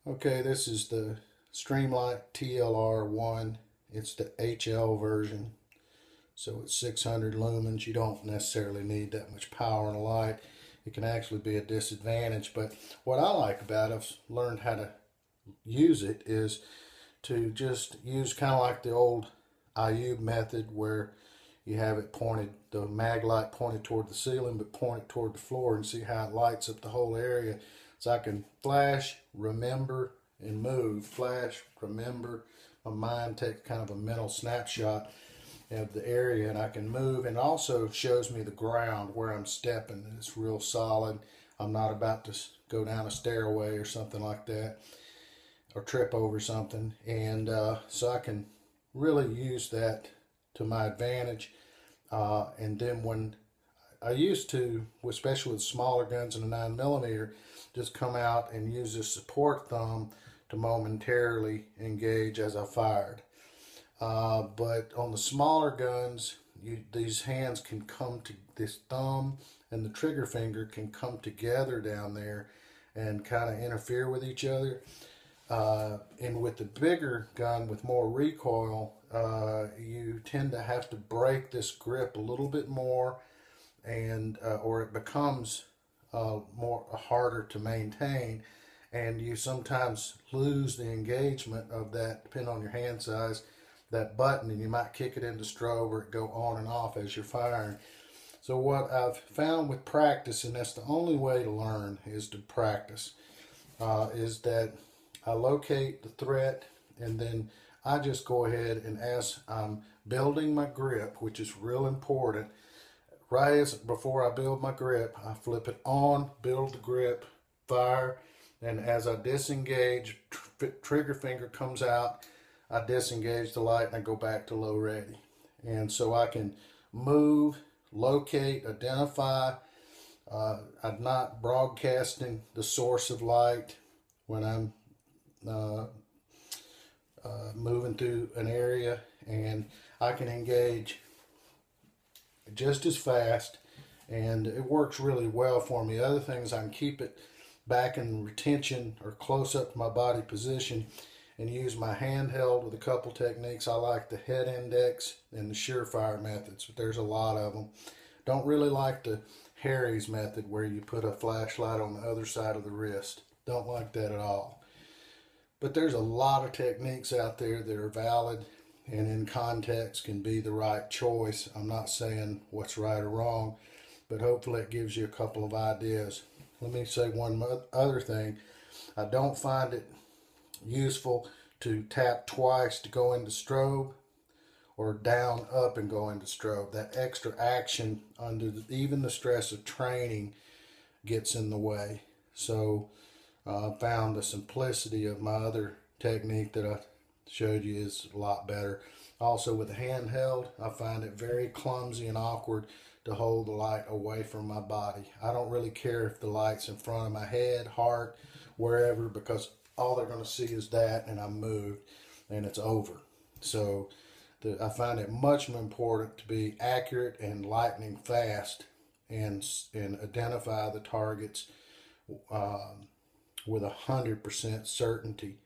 Okay, this is the Streamlight TLR-1. It's the HL version, so it's 600 lumens. You don't necessarily need that much power in a light. It can actually be a disadvantage, but what I like about it, I've learned how to use it, is to just use kind of like the old IU method where you have it pointed, the mag light pointed toward the ceiling, but pointed toward the floor, and see how it lights up the whole area. So I can flash, remember, and move. Flash, remember. My mind takes kind of a mental snapshot of the area, and I can move. And also shows me the ground where I'm stepping. And it's real solid. I'm not about to go down a stairway or something like that, or trip over something. And so I can really use that to my advantage. And then when I used to, especially with smaller guns and a 9mm, just come out and use the support thumb to momentarily engage as I fired. But on the smaller guns, these hands can come to, this thumb and the trigger finger can come together down there and kind of interfere with each other. And with the bigger gun with more recoil, you tend to have to break this grip a little bit more, and or it becomes more harder to maintain, and you sometimes lose the engagement of that, depending on your hand size, that button, and you might kick it into strobe or it go on and off as you're firing. So what I've found with practice, and that's the only way to learn is to practice, is that I locate the threat, and then I just go ahead, and as I'm building my grip, which is real important, right as before I build my grip, I flip it on, build the grip, fire, and as I disengage, trigger finger comes out, I disengage the light and I go back to low ready. And so I can move, locate, identify. I'm not broadcasting the source of light when I'm moving through an area, and I can engage just as fast, and it works really well for me. Other things, I can keep it back in retention or close up to my body position and use my handheld with a couple techniques. I like the head index and the surefire methods, but there's a lot of them. Don't really like the Harry's method where you put a flashlight on the other side of the wrist. Don't like that at all. But there's a lot of techniques out there that are valid and in context can be the right choice. I'm not saying what's right or wrong, but hopefully it gives you a couple of ideas. Let me say one other thing. I don't find it useful to tap twice to go into strobe, or down, up, and go into strobe. That extra action under even the stress of training gets in the way. So I found the simplicity of my other technique that I showed you is a lot better. Also with a handheld, I find it very clumsy and awkward to hold the light away from my body. I don't really care if the light's in front of my head, heart, wherever, because all they're going to see is that, and I'm moved, and it's over. So I find it much more important to be accurate and lightning fast, and identify the targets with 100% certainty.